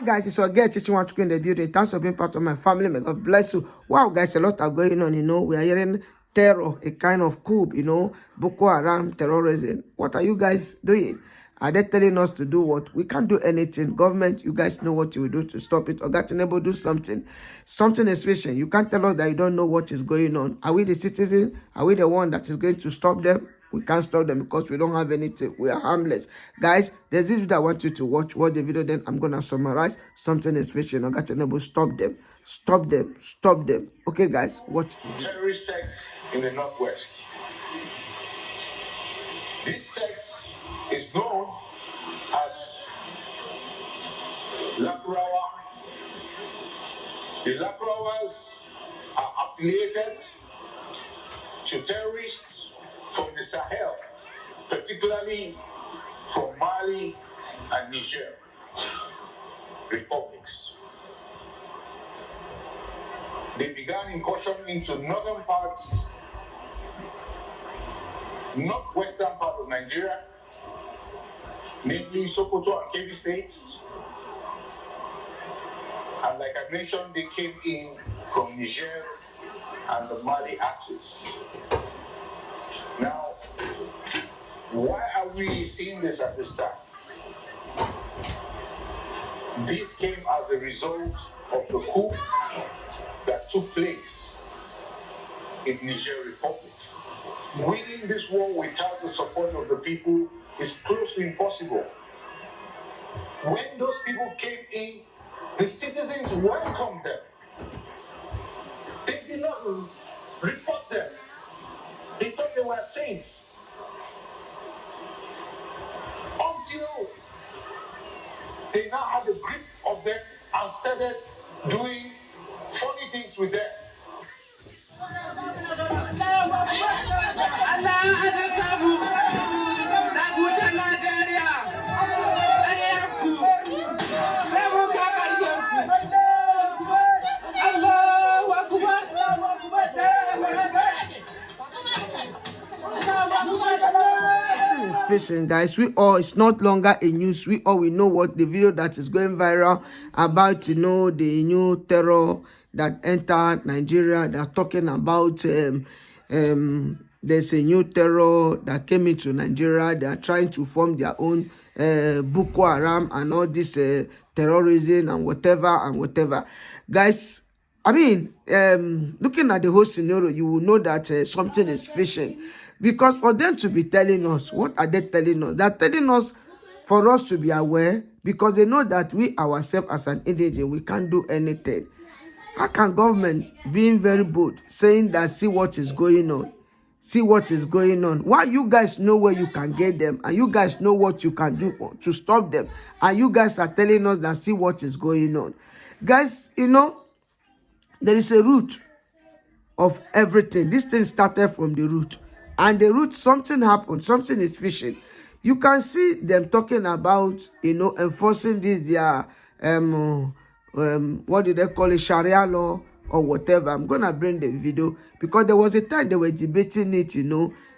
Guys, it's your girl teaching what to in the building. Thanks for being part of my family. May God bless you. Wow, guys, a lot are going on. We are hearing terror, a kind of coup. Boko Haram terrorism. What are you guys doing? Are they telling us to do what? We can't do anything. Government, you guys know what you will do to stop it. Or got Tinubu do something. Something is fishing. You can't tell us that you don't know what is going on. Are we the citizen? Are we the one that is going to stop them? We can't stop them because we don't have anything. We are harmless. Guys, there's this video I want you to watch. Watch the video, then I'm going to summarize. Something is fishing. I got to enable. Stop them. Stop them. Stop them. Okay, guys, watch. Terrorist sect in the Northwest. This sect is known as Lakrawa. The Lakrawas are affiliated to terrorists from the Sahel, particularly from Mali and Niger republics. They began incursion into northwestern part of Nigeria, namely Sokoto and Kebbi states. And like I mentioned, they came in from Niger and the Mali axis. Now, why are we seeing this at this time? This came as a result of the coup that took place in Niger Republic. Winning this war without the support of the people is close to impossible. When those people came in, the citizens welcomed them. They did not report them. They thought they were saints. Until they now had the grip of them and started doing funny things with them. Fishing, guys. It's not longer a news. We know what the video that is going viral about, the new terror that entered Nigeria. They're talking about there's a new terror that came into Nigeria. They are trying to form their own Boko Haram and all this terrorism and whatever. Guys, I mean, looking at the whole scenario, you will know that something is fishing. Because for them to be telling us, what are they telling us? They're telling us for us to be aware, because they know that we ourselves as an indigent, we can't do anything. How can government being very bold, saying that see what is going on? See what is going on. Why you guys know where you can get them, and you guys know what you can do to stop them, and you guys are telling us that see what is going on. Guys, there is a root of everything. This thing started from the root. And the root, something happened. Something is fishing. You can see them talking about, enforcing this, their, what do they call it, Sharia law or whatever. I'm going to bring the video because there was a time they were debating it,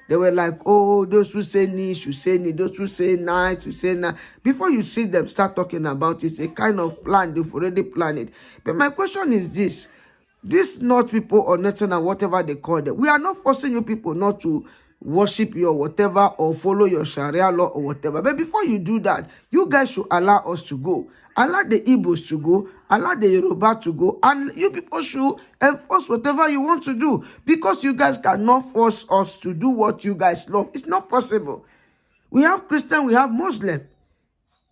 They were like, oh, those who say ni should say ni. Those who say na should say na. Before you see them start talking about it, it's a kind of plan. They've already planned it. But my question is this. These not people or nothing or whatever they call them. We are not forcing you people not to worship you or whatever or follow your Sharia law or whatever. But before you do that, you guys should allow us to go. Allow the Igbos to go. Allow the Yoruba to go. And you people should enforce whatever you want to do. Because you guys cannot force us to do what you guys love. It's not possible. We have Christian, we have Muslim.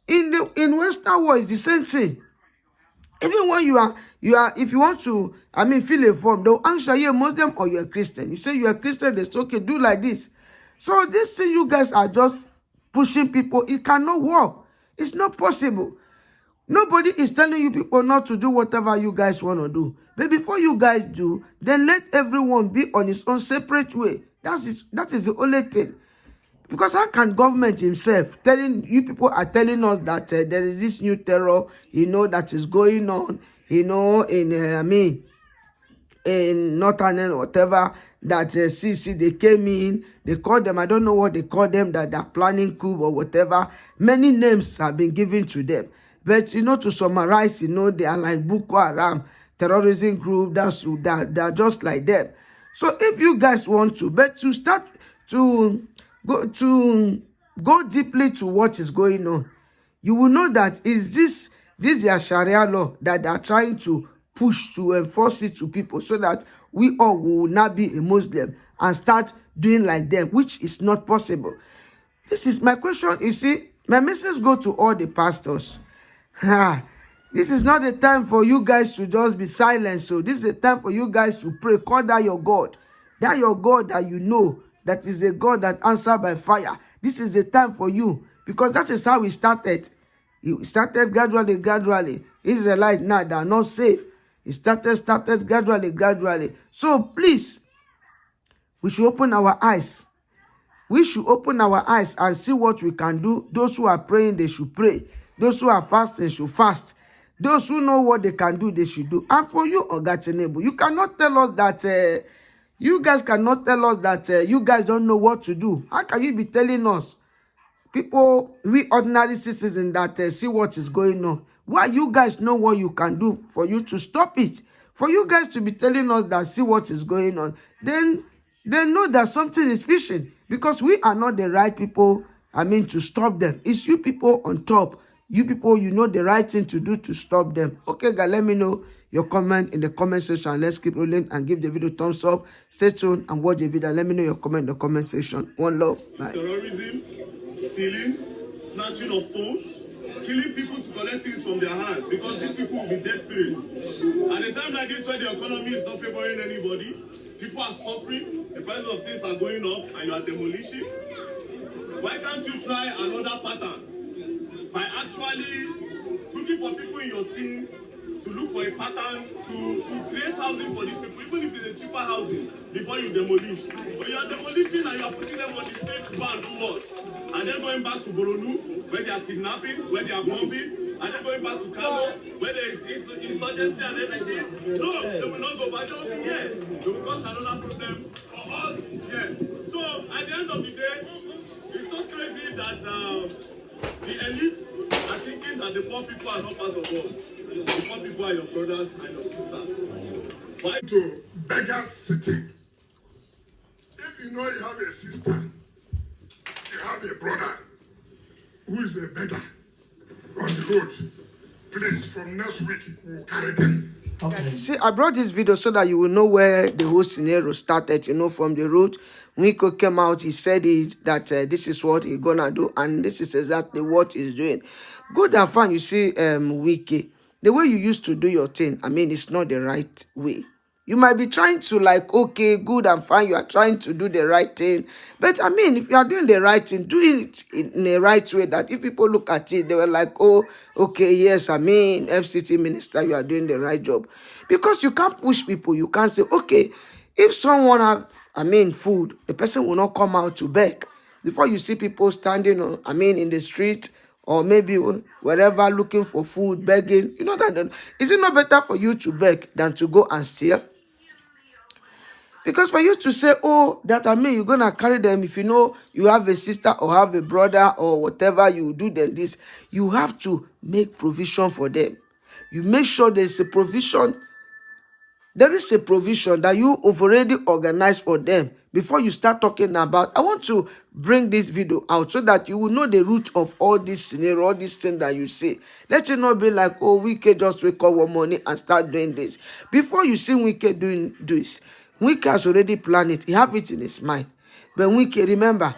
In Western world, it's the same thing. Even when you are, if you want to, fill a form, they'll answer you a Muslim or you're a Christian. You say you're a Christian, they say, okay, do like this. So this thing you guys are just pushing people, it cannot work. It's not possible. Nobody is telling you people not to do whatever you guys want to do. But before you guys do, then let everyone be on his own separate way. That is the only thing. Because how can government himself you people are telling us that there is this new terror, that is going on, in Northern and whatever, that CC, they came in, they called them, I don't know what they call them, that they're planning coup or whatever. Many names have been given to them. But to summarize, they are like Boko Haram terrorism group. They're just like them. So if you guys want to, but to start to go deeply to what is going on, you will know that is this their Sharia law that they are trying to push to enforce it to people, so that we all will not be a Muslim and start doing like them, which is not possible. This is my question. You see, my message go to all the pastors. This is not a time for you guys to just be silent. So this is a time for you guys to pray. Call that your God. That your God that you know, that is a God that answers by fire. This is the time for you, because that is how we started. It started gradually. Israelites now, they are not safe. It started gradually. So please, we should open our eyes. We should open our eyes and see what we can do. Those who are praying, they should pray. Those who are fasting should fast. Those who know what they can do, they should do. And for you, Oga Tinubu, you cannot tell us that you guys cannot tell us that you guys don't know what to do. How can you be telling us, people, we ordinary citizens, that see what is going on? Why you guys know what you can do for you to stop it? For you guys to be telling us that see what is going on, then know that something is fishing, because we are not the right people, to stop them. It's you people on top. You people, you know the right thing to do to stop them. Okay, guys, let me know your comment in the comment section. Let's keep rolling and give the video thumbs up. Stay tuned and watch the video. Let me know your comment in the comment section. One love. Nice. Terrorism, stealing, snatching of phones, killing people to collect things from their hands, because these people will be desperate. At a time like this, where the economy is not favoring anybody, people are suffering, the price of things are going up, and you are demolishing. Why can't you try another pattern by actually looking for people in your team to look for a pattern to create housing for these people, even if it's a cheaper housing, before you demolish? But you are demolishing and you are putting them on the stage to go and do what? And then going back to Boronu, where they are kidnapping, where they are bombing, and then going back to Kano, where there is insurgency and everything. No, they will not go back. They will be here. They will cause another problem for us here. So at the end of the day, it's so crazy that the elites are thinking that the poor people are not part of us. The poor people are your brothers and your sisters. Why? To beggar city. If you know you have a sister, you have a brother who is a beggar on the road, please, from next week, we'll carry them. Okay. See, I brought this video so that you will know where the whole scenario started, from the road. Wike came out, he said that this is what he's gonna do, and this is exactly what he's doing. Good and fine, you see, Wike, the way you used to do your thing, it's not the right way. You might be trying to okay, good and fine, you are trying to do the right thing. But if you are doing the right thing, do it in a right way, that if people look at it, they were like, oh, okay, yes, FCT minister, you are doing the right job. Because you can't push people. You can't say, okay, if someone have, food, the person will not come out to beg. Before you see people standing on, in the street, or maybe wherever looking for food, begging, that. Is it not better for you to beg than to go and steal? Because for you to say, oh, that you're going to carry them, if you know you have a sister or have a brother or whatever, you do then this, you have to make provision for them. You make sure there's a provision. There is a provision that you have already organized for them before you start talking about. I want to bring this video out so that you will know the root of all this scenario, all these things that you see. Let it not be like, oh, Wike just wake up one morning and start doing this. Before you see Wike doing this, Wike has already planned it. He have it in his mind. But Wike, remember,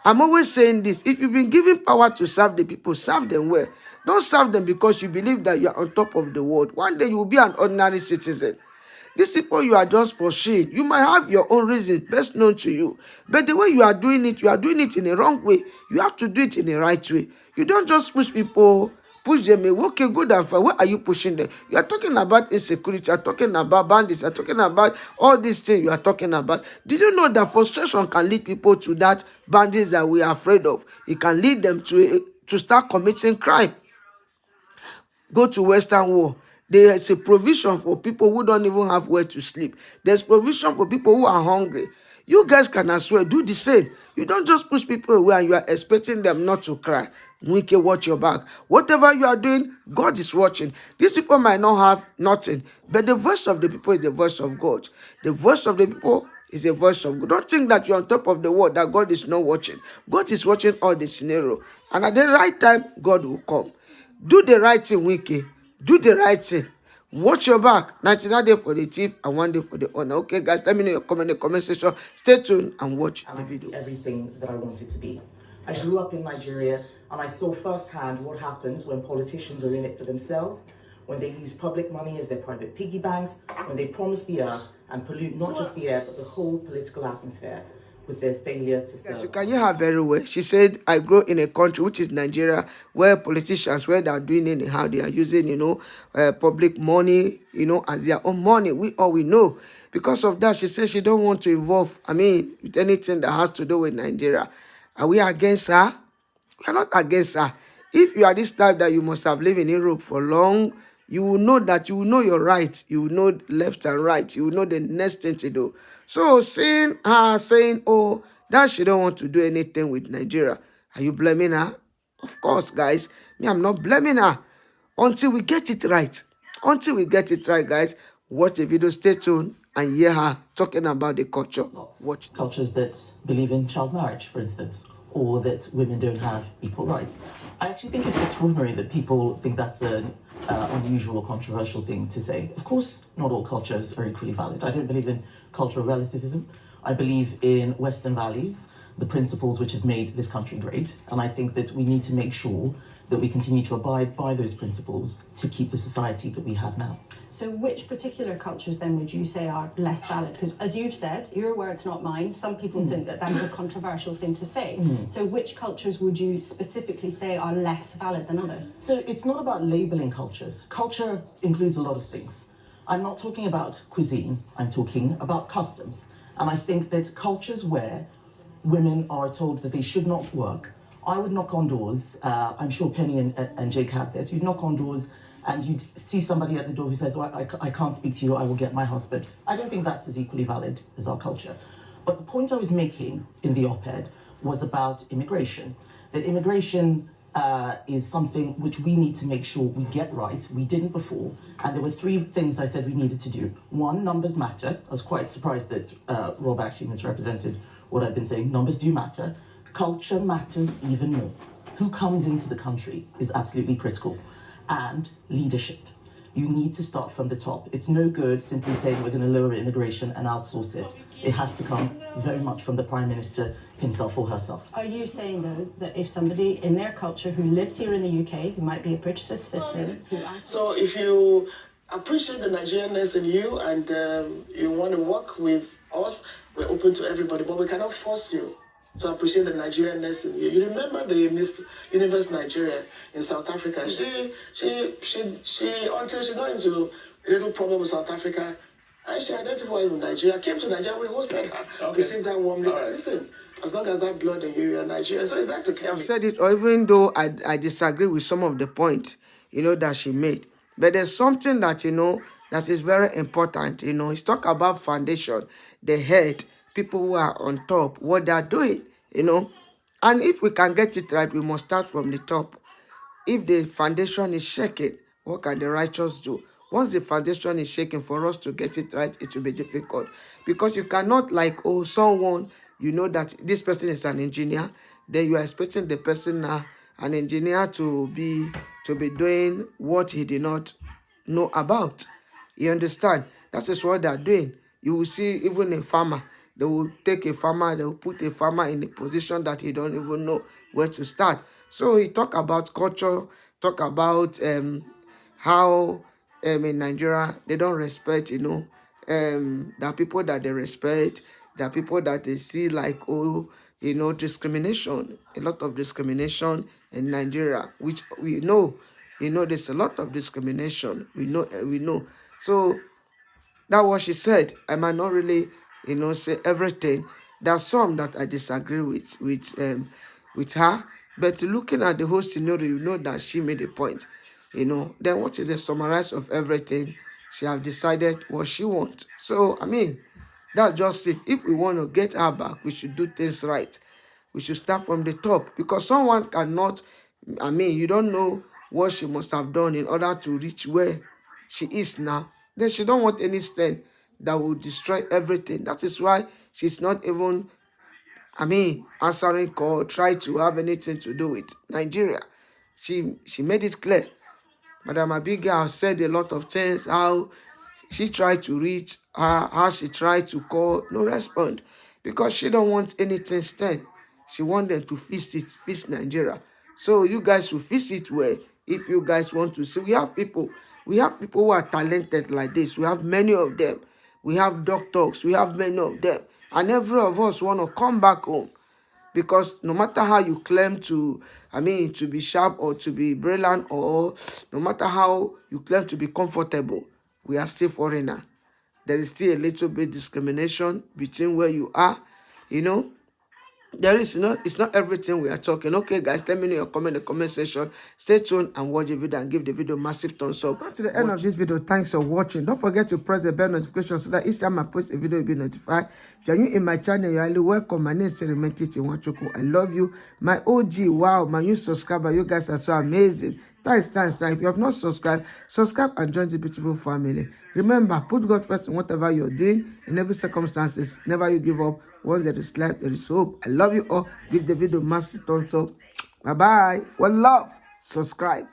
I'm always saying this. If you've been given power to serve the people, serve them well. Don't serve them because you believe that you are on top of the world. One day you will be an ordinary citizen. These people you are just pursuing, you might have your own reason best known to you. But the way you are doing it in a wrong way. You have to do it in a right way. You don't just push people, push them away. Okay, good and fine. Where are you pushing them? You are talking about insecurity. You are talking about bandits. You are talking about all these things you are talking about. Did you know that frustration can lead people to that bandits that we are afraid of? It can lead them to start committing crime. Go to Western Wall. There is a provision for people who don't even have where to sleep. There's provision for people who are hungry. You guys can as well do the same. You don't just push people away and you are expecting them not to cry. Wike, watch your back. Whatever you are doing, God is watching. These people might not have nothing, but the voice of the people is the voice of God. The voice of the people is the voice of God. Don't think that you're on top of the world, that God is not watching. God is watching all the scenario. And at the right time, God will come. Do the right thing, Wike. Do the right thing. Watch your back. 99 days for the thief and 1 day for the honor. Okay, guys, let me know your comment in the comment section. Stay tuned and watch the video. Everything that I wanted to be. I grew up in Nigeria and I saw firsthand what happens when politicians are in it for themselves, when they use public money as their private piggy banks, when they promise the earth and pollute not just the air but the whole political atmosphere with their failure to serve. Yes, you can hear her very well. She said, I grow in a country, which is Nigeria, where politicians, where they are doing anyhow, they are using, public money, as their own money. We know. Because of that, she said she don't want to involve, with anything that has to do with Nigeria. Are we against her? We are not against her. If you are this type that you must have lived in Europe for long, you will know that you will know your right. You will know left and right. You will know the next thing to do. So seeing her saying, oh, that she don't want to do anything with Nigeria, are you blaming her? Of course, guys. Me, I'm not blaming her. Until we get it right. Until we get it right, guys. Watch the video, stay tuned, and hear her talking about the culture. Watch cultures that believe in child marriage, for instance, or that women don't have equal rights. I actually think it's extraordinary that people think that's an unusual or controversial thing to say. Of course, not all cultures are equally valid. I don't believe in cultural relativism. I believe in Western values, the principles which have made this country great. And I think that we need to make sure that we continue to abide by those principles to keep the society that we have now. So which particular cultures then would you say are less valid? Because as you've said, your words, not mine, some people think that that is a controversial thing to say. So which cultures would you specifically say are less valid than others? So it's not about labeling cultures. Culture includes a lot of things. I'm not talking about cuisine, I'm talking about customs. And I think that cultures where women are told that they should not work, I would knock on doors. I'm sure Penny and Jake have this. You'd knock on doors and you'd see somebody at the door who says, well, I can't speak to you, I will get my husband. I don't think that's as equally valid as our culture. But the point I was making in the op-ed was about immigration. That immigration is something which we need to make sure we get right. We didn't before. And there were 3 things I said we needed to do. 1, numbers matter. I was quite surprised that Rob actually misrepresented what I've been saying. Numbers do matter. Culture matters even more. Who comes into the country is absolutely critical. And leadership. You need to start from the top. It's no good simply saying we're going to lower immigration and outsource it. It has to come very much from the Prime Minister himself or herself. Are you saying, though, that if somebody in their culture who lives here in the UK, who might be a British citizen, So if you appreciate the Nigerianness in you and you want to work with us, we're open to everybody, but we cannot force you to appreciate the Nigerianness in you. You remember the Miss Universe Nigeria in South Africa? She until she got into a little problem with South Africa, and she identified with Nigeria, came to Nigeria, we hosted her, received her warmly. Right. Listen, as long as that blood in you, you're Nigerian. So it's like to carry. I've said it, or even though I disagree with some of the points, that she made. But there's something that, that is very important. It's talk about foundation, the head, people who are on top, what they are doing, And if we can get it right, we must start from the top. If the foundation is shaking, what can the righteous do? Once the foundation is shaking, for us to get it right, it will be difficult. Because you cannot someone, that this person is an engineer, then you are expecting the person now, an engineer, to be doing what he did not know about. You understand? That is what they are doing. You will see even a farmer. They will take a farmer, they will put a farmer in a position that he don't even know where to start. So he talk about culture, talk about how in Nigeria they don't respect, there are people that they respect, there are people that they see like, discrimination, a lot of discrimination in Nigeria, which we know, there's a lot of discrimination. We know. So that's what she said. I might not really, say everything. There are some that I disagree with her. But looking at the whole scenario, you know that she made a point. Then what is the summarize of everything? She have decided what she wants. So, that's just it. If we want to get her back, we should do things right. We should start from the top. Because someone cannot I mean, you don't know what she must have done in order to reach where she is now. Then she don't want any stand that will destroy everything. That is why she's not even, I mean, answering call, try to have anything to do with Nigeria. She made it clear. Madam Abigail said a lot of things, how she tried to reach her, how she tried to call, no respond. Because she don't want anything stand. She want them to fix Nigeria. So you guys will fix it well if you guys want to see. We have people who are talented like this. We have many of them. We have doctors, we have many of them. And every of us want to come back home. Because no matter how you claim to, I mean, to be sharp or to be brilliant, or no matter how you claim to be comfortable, we are still foreigner. There is still a little bit discrimination between where you are, you know. There is not, it's not everything we are talking. Okay, guys, let me know your comment in the comment section. Stay tuned and watch the video and give the video a massive thumbs up. That's the end of this video. Thanks for watching. Don't forget to press the bell notification so that each time I post a video, you'll be notified. If you're new in my channel, you're highly welcome. My name is Serimenti Chiwachuku. I love you. My OG, wow, my new subscriber. You guys are so amazing. Thanks. If you have not subscribed, subscribe and join the beautiful family. Remember, put God first in whatever you're doing, in every circumstances. Never you give up. Once there is life, there is hope. I love you all. Give the video a massive thumbs up. Bye-bye. One love. Subscribe.